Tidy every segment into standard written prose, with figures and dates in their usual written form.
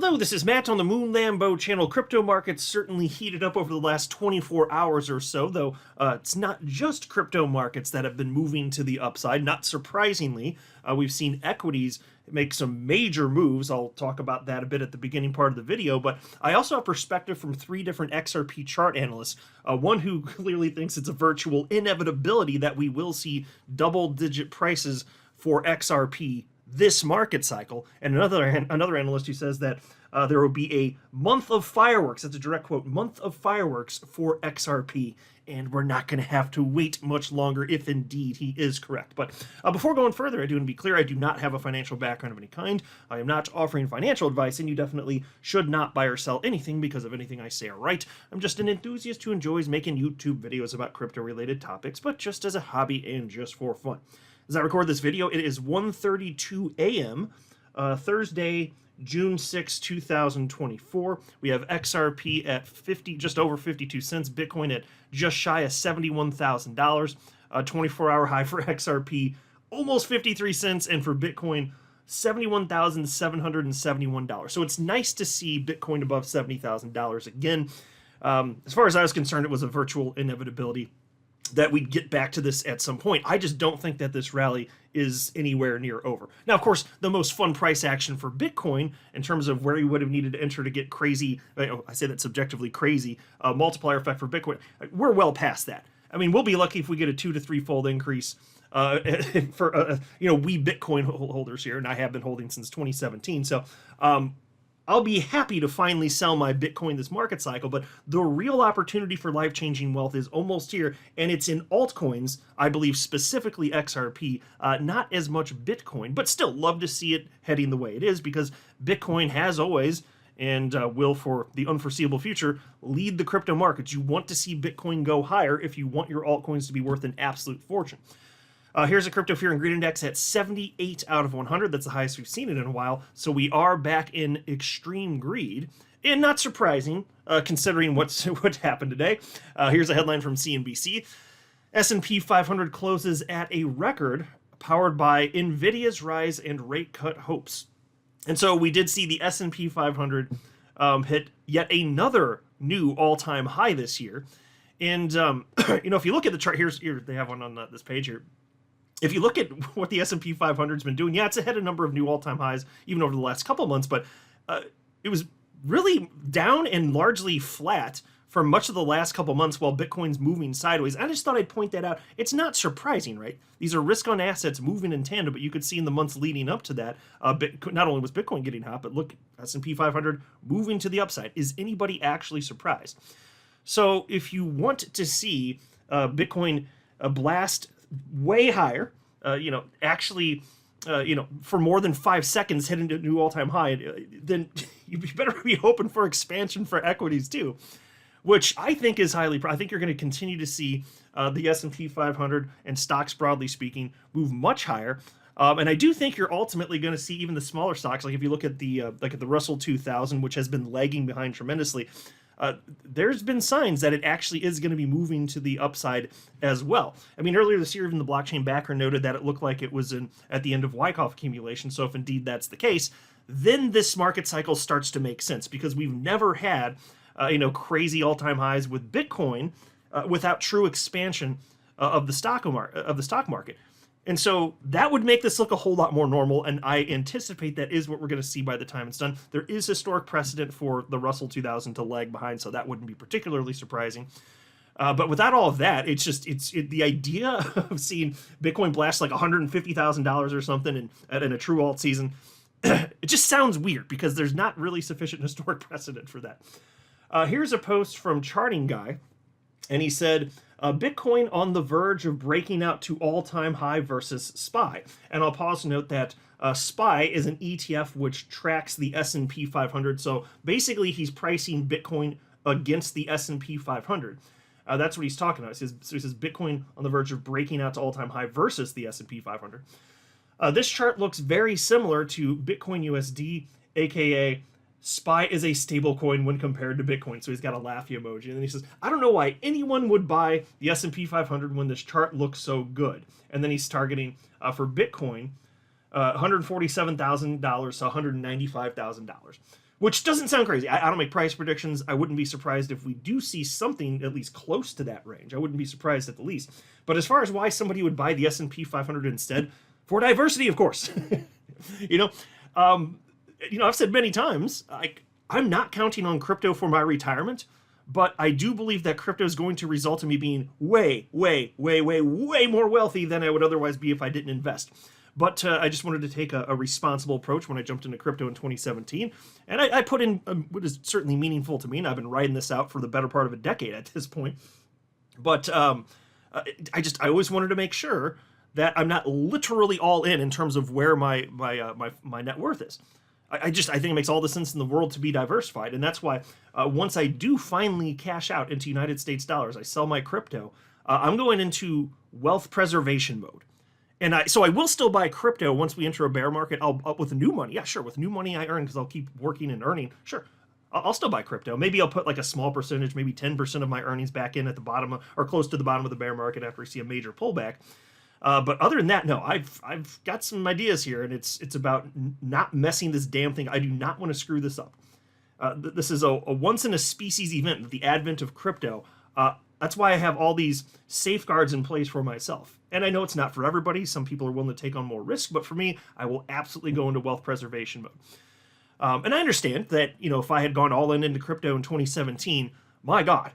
Hello, this is Matt on the Moon Lambo channel. Crypto markets certainly heated up over the last 24 hours or so, though it's not just crypto markets that have been moving to the upside. Not surprisingly, we've seen equities make some major moves. I'll talk about that a bit at the beginning part of the video, but I also have perspective from 3 different XRP chart analysts. One who clearly thinks it's a virtual inevitability that we will see double-digit prices for XRP this market cycle, and another analyst who says that there will be a month of fireworks. That's a direct quote, month of fireworks for XRP, and we're not going to have to wait much longer if indeed he is correct. But before going further, I do want to be clear, I do not have a financial background of any kind. I am not offering financial advice, and you definitely should not buy or sell anything because of anything I say or write. I'm just an enthusiast who enjoys making YouTube videos about crypto-related topics, but just as a hobby and just for fun. As I record this video, it is 1:32 a.m., Thursday, June 6, 2024. We have XRP at just over 52 cents, Bitcoin at just shy of $71,000, 24-hour high for XRP, almost 53 cents, and for Bitcoin, $71,771. So it's nice to see Bitcoin above $70,000 again. As far as I was concerned, it was a virtual inevitability that we'd get back to this at some point. I just don't think that this rally is anywhere near over. Now, of course, the most fun price action for Bitcoin in terms of where you would have needed to enter to get crazy, I say that subjectively crazy, multiplier effect for Bitcoin, we're well past that. I mean, we'll be lucky if we get a 2 to 3-fold increase for, we Bitcoin holders here, and I have been holding since 2017. So, I'll be happy to finally sell my Bitcoin this market cycle, but the real opportunity for life-changing wealth is almost here, and it's in altcoins, I believe specifically XRP, not as much Bitcoin, but still love to see it heading the way it is, because Bitcoin has always, and will for the unforeseeable future, lead the crypto markets. You want to see Bitcoin go higher if you want your altcoins to be worth an absolute fortune. Here's a crypto fear and greed index at 78 out of 100. That's the highest we've seen it in a while. So we are back in extreme greed. And not surprising, considering what happened today. Here's a headline from CNBC. S&P 500 closes at a record powered by NVIDIA's rise and rate cut hopes. And so we did see the S&P 500 hit yet another new all-time high this year. And, if you look at the chart, here they have one on this page here. If you look at what the S&P 500 has been doing, yeah, it's ahead a number of new all-time highs, even over the last couple months, but it was really down and largely flat for much of the last couple months while Bitcoin's moving sideways. I just thought I'd point that out. It's not surprising, right? These are risk-on assets moving in tandem, but you could see in the months leading up to that, not only was Bitcoin getting hot, but look, S&P 500 moving to the upside. Is anybody actually surprised? So if you want to see Bitcoin blast way higher, for more than 5 seconds hitting a new all-time high, then you better be hoping for expansion for equities too, which I think is I think you're going to continue to see the S&P 500 and stocks broadly speaking move much higher. And I do think you're ultimately going to see even the smaller stocks, like if you look at the Russell 2000, which has been lagging behind tremendously. There's been signs that it actually is going to be moving to the upside as well. I mean, earlier this year, even the blockchain backer noted that it looked like it was at the end of Wyckoff accumulation. So if indeed that's the case, then this market cycle starts to make sense, because we've never had, crazy all-time highs with Bitcoin without true expansion of the stock market. And so that would make this look a whole lot more normal, and I anticipate that is what we're going to see by the time it's done. There is historic precedent for the Russell 2000 to lag behind, so that wouldn't be particularly surprising. But without all of that, the idea of seeing Bitcoin blast like $150,000 or something in a true alt season, it just sounds weird because there's not really sufficient historic precedent for that. Here's a post from Charting Guy, and he said, Bitcoin on the verge of breaking out to all-time high versus SPY. And I'll pause to note that SPY is an ETF which tracks the S&P 500. So basically, he's pricing Bitcoin against the S&P 500. That's what he's talking about. He says Bitcoin on the verge of breaking out to all-time high versus the S&P 500. This chart looks very similar to Bitcoin USD, aka SPY is a stable coin when compared to Bitcoin. So he's got a laughy emoji. And then he says, I don't know why anyone would buy the S&P 500 when this chart looks so good. And then he's targeting for Bitcoin $147,000 to $195,000, which doesn't sound crazy. I don't make price predictions. I wouldn't be surprised if we do see something at least close to that range. I wouldn't be surprised at the least. But as far as why somebody would buy the S&P 500 instead, for diversity, of course. you know, I've said many times, I'm not counting on crypto for my retirement, but I do believe that crypto is going to result in me being way, way, way, way, way more wealthy than I would otherwise be if I didn't invest. But I just wanted to take a responsible approach when I jumped into crypto in 2017. And I put in what is certainly meaningful to me, and I've been riding this out for the better part of a decade at this point. But I always wanted to make sure that I'm not literally all in terms of where my net worth is. I think it makes all the sense in the world to be diversified. And that's why once I do finally cash out into United States dollars, I sell my crypto, I'm going into wealth preservation mode. And so I will still buy crypto once we enter a bear market. I'll with new money. Yeah, sure. With new money I earn because I'll keep working and earning. Sure. I'll still buy crypto. Maybe I'll put like a small percentage, maybe 10% of my earnings back in at the bottom or close to the bottom of the bear market after we see a major pullback. But other than that, no, I've got some ideas here, and it's about not messing this damn thing. I do not want to screw this up. This is a once in a species event, the advent of crypto. That's why I have all these safeguards in place for myself. And I know it's not for everybody. Some people are willing to take on more risk, but for me, I will absolutely go into wealth preservation mode. And I understand that, if I had gone all into crypto in 2017, my God,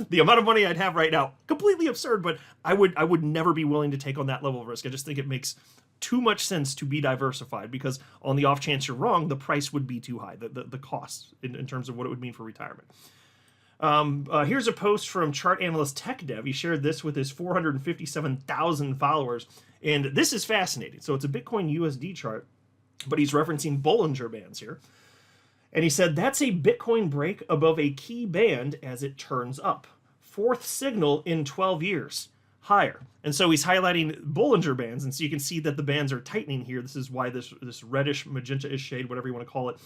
the amount of money I'd have right now, completely absurd, but I would never be willing to take on that level of risk. I just think it makes too much sense to be diversified because on the off chance you're wrong, the price would be too high, the cost in terms of what it would mean for retirement. Here's a post from chart analyst Tech Dev. He shared this with his 457,000 followers, and this is fascinating. So it's a Bitcoin USD chart, but he's referencing Bollinger Bands here. And he said, that's a Bitcoin break above a key band as it turns up. Fourth signal in 12 years. Higher. And so he's highlighting Bollinger Bands, and so you can see that the bands are tightening here. This is why this reddish, magenta-ish shade, whatever you want to call it,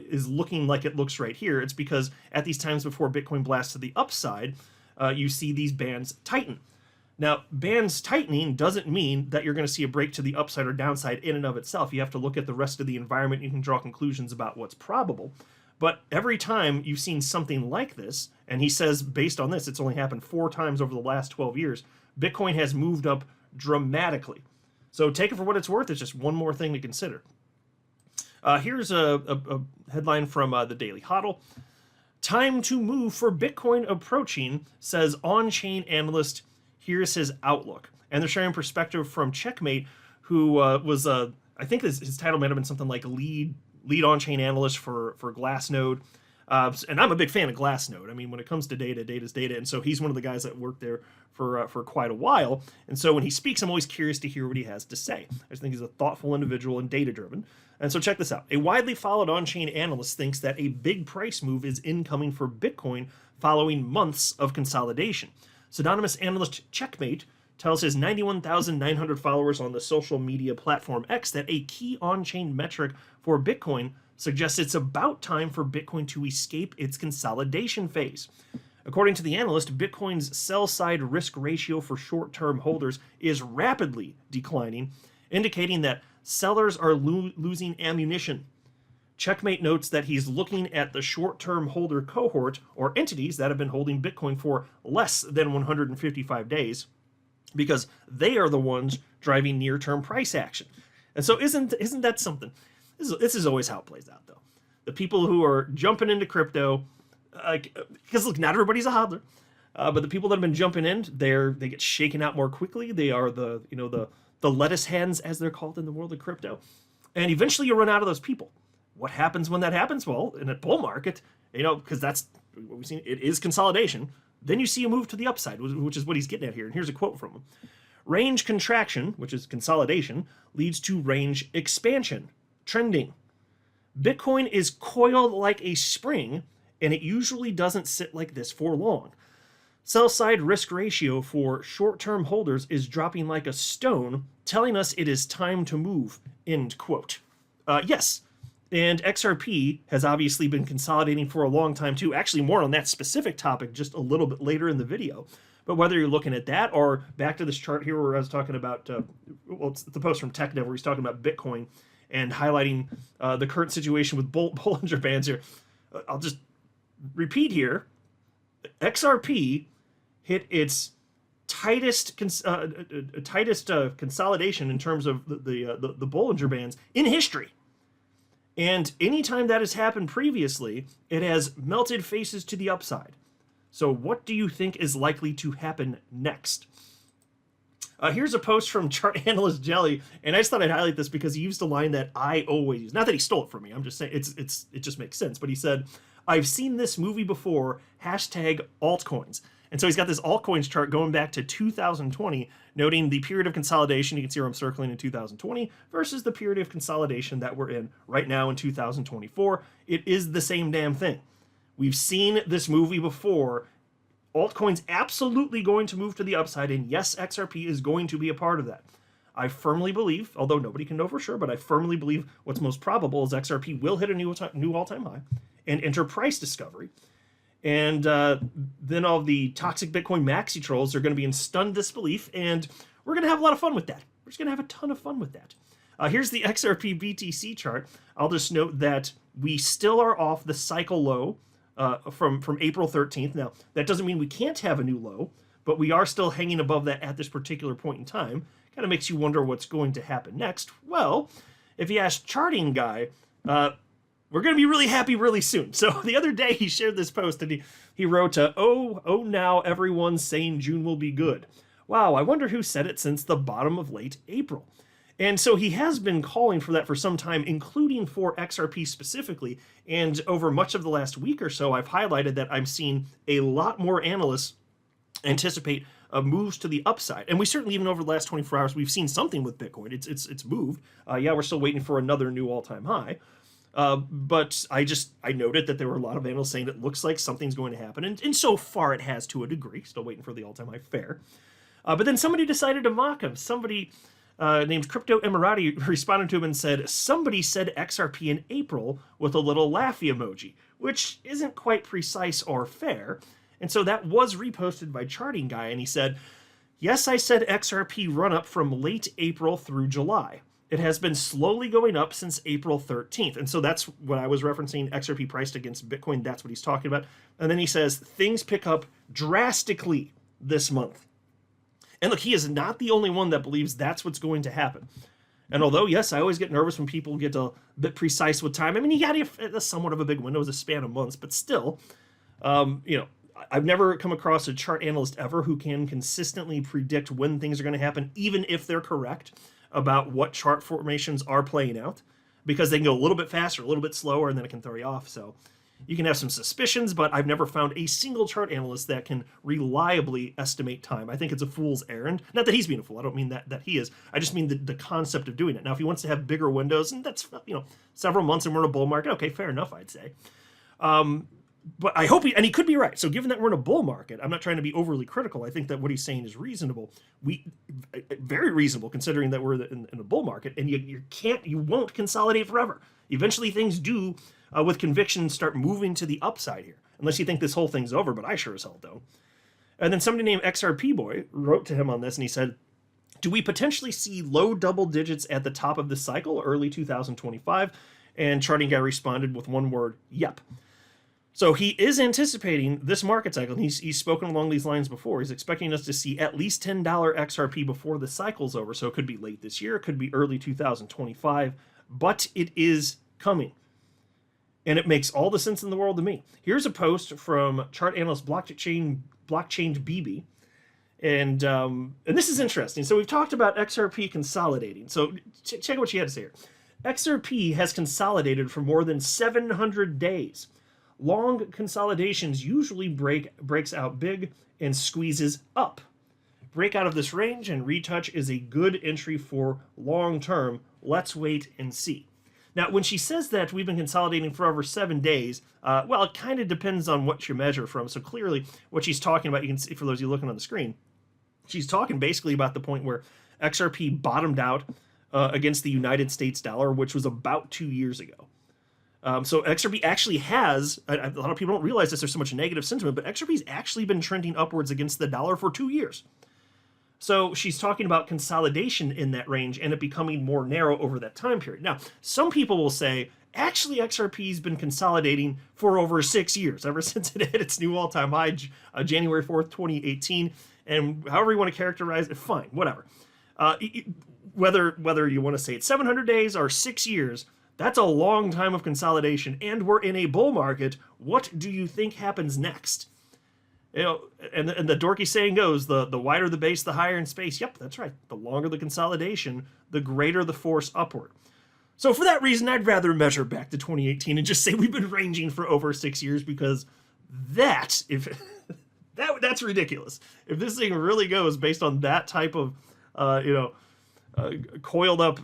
is looking like it looks right here. It's because at these times before Bitcoin blasts to the upside, you see these bands tighten. Now, bands tightening doesn't mean that you're going to see a break to the upside or downside in and of itself. You have to look at the rest of the environment. You can draw conclusions about what's probable. But every time you've seen something like this, and he says based on this, it's only happened 4 times over the last 12 years, Bitcoin has moved up dramatically. So take it for what it's worth. It's just one more thing to consider. Here's a headline from the Daily Hodl. Time to move for Bitcoin approaching, says on-chain analyst. Here's his outlook. And they're sharing perspective from Checkmate, who was, I think his title might have been something like lead on-chain analyst for Glassnode. And I'm a big fan of Glassnode. I mean, when it comes to data, data's data. And so he's one of the guys that worked there for quite a while. And so when he speaks, I'm always curious to hear what he has to say. I just think he's a thoughtful individual and data-driven. And so check this out. A widely followed on-chain analyst thinks that a big price move is incoming for Bitcoin following months of consolidation. Pseudonymous analyst Checkmate tells his 91,900 followers on the social media platform X that a key on-chain metric for Bitcoin suggests it's about time for Bitcoin to escape its consolidation phase. According to the analyst, Bitcoin's sell-side risk ratio for short-term holders is rapidly declining, indicating that sellers are losing ammunition. Checkmate notes that he's looking at the short-term holder cohort, or entities that have been holding Bitcoin for less than 155 days, because they are the ones driving near-term price action. And so isn't that something? This is always how it plays out, though. The people who are jumping into crypto, because look, not everybody's a hodler, but the people that have been jumping in, they get shaken out more quickly. They are the lettuce hands, as they're called in the world of crypto, and eventually you run out of those people. What happens when that happens? Well, in a bull market, because that's what we've seen, it is consolidation. Then you see a move to the upside, which is what he's getting at here. And here's a quote from him. Range contraction, which is consolidation, leads to range expansion, trending. Bitcoin is coiled like a spring, and it usually doesn't sit like this for long. Sell-side risk ratio for short-term holders is dropping like a stone, telling us it is time to move, end quote. Yes. And XRP has obviously been consolidating for a long time too. Actually, more on that specific topic just a little bit later in the video. But whether you're looking at that or back to this chart here where I was talking about, it's the post from TechDev where he's talking about Bitcoin and highlighting the current situation with Bollinger Bands here. I'll just repeat here. XRP hit its tightest consolidation in terms of the Bollinger Bands in history. And anytime that has happened previously, it has melted faces to the upside. So what do you think is likely to happen next? Here's a post from chart analyst Jelly, and I just thought I'd highlight this because he used a line that I always use. Not that he stole it from me, I'm just saying it just makes sense. But he said, "I've seen this movie before, #altcoins." And so he's got this altcoins chart going back to 2020, noting the period of consolidation. You can see where I'm circling in 2020 versus the period of consolidation that we're in right now in 2024. It is the same damn thing. We've seen this movie before. Altcoins absolutely going to move to the upside, and yes, XRP is going to be a part of that. I firmly believe, although nobody can know for sure, but I firmly believe what's most probable is XRP will hit a new all-time high and enter price discovery. And then all the toxic Bitcoin maxi trolls are going to be in stunned disbelief, and we're going to have a lot of fun with that. We're just going to have a ton of fun with that. Here's the XRP BTC chart. I'll just note that we still are off the cycle low from April 13th. Now, that doesn't mean we can't have a new low, but we are still hanging above that at this particular point in time. Kind of makes you wonder what's going to happen next. Well, if you ask Charting Guy, we're going to be really happy really soon. So the other day he shared this post and he wrote, oh, now everyone's saying June will be good. Wow, I wonder who said it since the bottom of late April. And so he has been calling for that for some time, including for XRP specifically. And over much of the last week or so, I've highlighted that I'm seeing a lot more analysts anticipate moves to the upside. And we certainly, even over the last 24 hours, we've seen something with Bitcoin. It's moved. Yeah, we're still waiting for another new all-time high. But I noted that there were a lot of analysts saying it looks like something's going to happen. And so far it has to a degree. Still waiting for the all-time high fair. But then somebody decided to mock him. Somebody named Crypto Emirati responded to him and said, somebody said XRP in April with a little laughy emoji, which isn't quite precise or fair. And so that was reposted by Charting Guy, and he said, yes, I said XRP run up from late April through July. It has been slowly going up since April 13th. And so that's what I was referencing, XRP priced against Bitcoin. That's what he's talking about. And then he says, things pick up drastically this month. And look, he is not the only one that believes that's what's going to happen. And although, yes, I always get nervous when people get a bit precise with time. I mean, he got a somewhat of a big window, it was a span of months, but still, I've never come across a chart analyst ever who can consistently predict when things are going to happen, even if they're correct about what chart formations are playing out, because they can go a little bit faster, a little bit slower, and then it can throw you off. So you can have some suspicions, but I've never found a single chart analyst that can reliably estimate time. I think it's a fool's errand. Not that he's being a fool. I don't mean that he is. I just mean the concept of doing it. Now, if he wants to have bigger windows, and that's, several months and we're in a bull market, okay, fair enough, I'd say. But I hope he could be right. So given that we're in a bull market, I'm not trying to be overly critical. I think that what he's saying is reasonable. Very reasonable considering that we're in a bull market, and you won't consolidate forever. Eventually things do, with conviction, start moving to the upside here. Unless you think this whole thing's over, but I sure as hell don't. And then somebody named XRP Boy wrote to him on this, and he said, do we potentially see low double digits at the top of the cycle, early 2025? And Charting Guy responded with one word, yep. So he is anticipating this market cycle, and he's spoken along these lines before. He's expecting us to see at least $10 XRP before the cycle's over. So it could be late this year, it could be early 2025, but it is coming. And it makes all the sense in the world to me. Here's a post from chart analyst Blockchain BB. And this is interesting. So we've talked about XRP consolidating. So check out what she had to say here. XRP has consolidated for more than 700 days. Long consolidations usually breaks out big and squeezes up. Break out of this range and retouch is a good entry for long term. Let's wait and see. Now, when she says that we've been consolidating for over 7 days, well, it kind of depends on what you measure from. So clearly what she's talking about, you can see for those of you looking on the screen, she's talking basically about the point where XRP bottomed out against the United States dollar, which was about 2 years ago. So XRP actually has, a lot of people don't realize this, there's so much negative sentiment, but XRP's actually been trending upwards against the dollar for 2 years. So she's talking about consolidation in that range and it becoming more narrow over that time period. Now, some people will say, actually, XRP's been consolidating for over 6 years, ever since it hit its new all-time high, January 4th, 2018. And however you want to characterize it, fine, whatever. Whether you want to say it's 700 days or 6 years, that's a long time of consolidation, and we're in a bull market. What do you think happens next? You know, and the dorky saying goes, the wider the base, the higher in space. Yep, that's right. The longer the consolidation, the greater the force upward. So for that reason, I'd rather measure back to 2018 and just say we've been ranging for over 6 years, because that's ridiculous. If this thing really goes based on that type of, coiled up,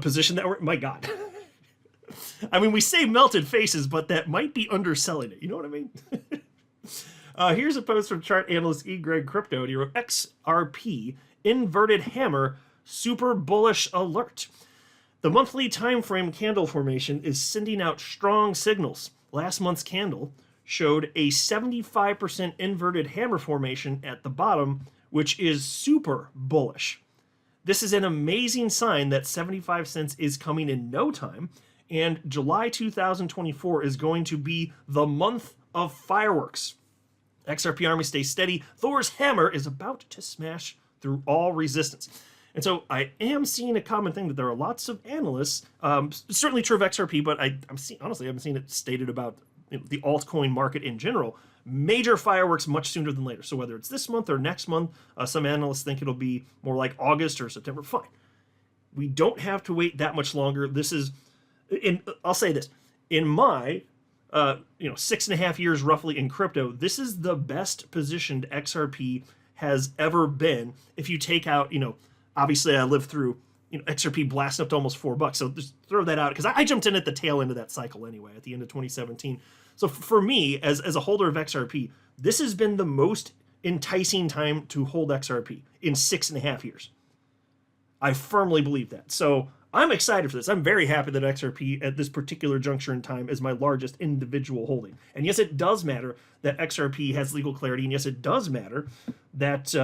position that we're, my God. I mean, we say melted faces, but that might be underselling it. You know what I mean? Here's a post from chart analyst E. Greg Crypto, and he wrote, XRP, inverted hammer, super bullish alert. The monthly time frame candle formation is sending out strong signals. Last month's candle showed a 75% inverted hammer formation at the bottom, which is super bullish. This is an amazing sign that 75 cents is coming in no time, and July 2024 is going to be the month of fireworks. XRP Army stays steady. Thor's hammer is about to smash through all resistance. And so I am seeing a common thing that there are lots of analysts, certainly true of XRP, but honestly, I haven't seen it stated about the altcoin market in general. Major fireworks much sooner than later. So whether it's this month or next month, some analysts think it'll be more like August or September. Fine. We don't have to wait that much longer. This is, I'll say this, in my 6.5 years roughly in crypto, this is the best positioned XRP has ever been. If you take out, obviously I lived through, XRP blasting up to almost $4. So just throw that out, because I jumped in at the tail end of that cycle anyway, at the end of 2017. So for me, as a holder of XRP, this has been the most enticing time to hold XRP in 6.5 years. I firmly believe that. So I'm excited for this. I'm very happy that XRP at this particular juncture in time is my largest individual holding. And yes, it does matter that XRP has legal clarity. And yes, it does matter that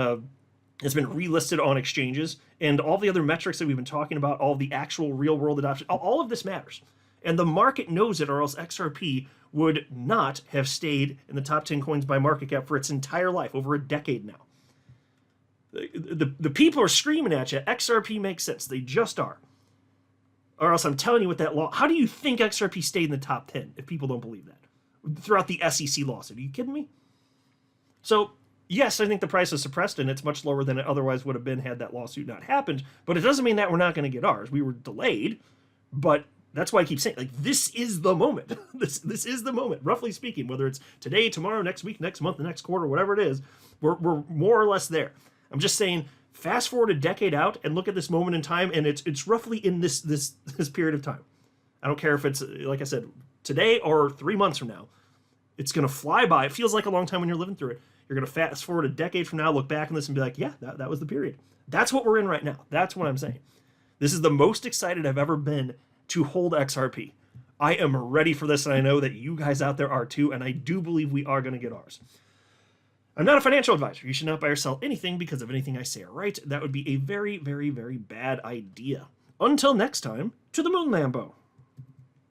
it's been relisted on exchanges, and all the other metrics that we've been talking about, all the actual real world adoption, all of this matters. And the market knows it, or else XRP would not have stayed in the top 10 coins by market cap for its entire life, over a decade now. The people are screaming at you, XRP makes sense. They just are. Or else I'm telling you with that law, how do you think XRP stayed in the top 10 if people don't believe that? Throughout the SEC lawsuit. Are you kidding me? So, yes, I think the price is suppressed, and it's much lower than it otherwise would have been had that lawsuit not happened. But it doesn't mean that we're not going to get ours. We were delayed, but that's why I keep saying, this is the moment. This is the moment, roughly speaking, whether it's today, tomorrow, next week, next month, the next quarter, whatever it is, we're more or less there. I'm just saying, fast forward a decade out and look at this moment in time, and it's roughly in this period of time. I don't care if it's, like I said, today or 3 months from now. It's going to fly by. It feels like a long time when you're living through it. You're going to fast forward a decade from now, look back on this and be like, yeah, that was the period. That's what we're in right now. That's what I'm saying. This is the most excited I've ever been to hold XRP. I am ready for this, and I know that you guys out there are too, and I do believe we are going to get ours. I'm not a financial advisor. You should not buy or sell anything because of anything I say or write. That would be a very, very, very bad idea. Until next time, to the moon, Lambo.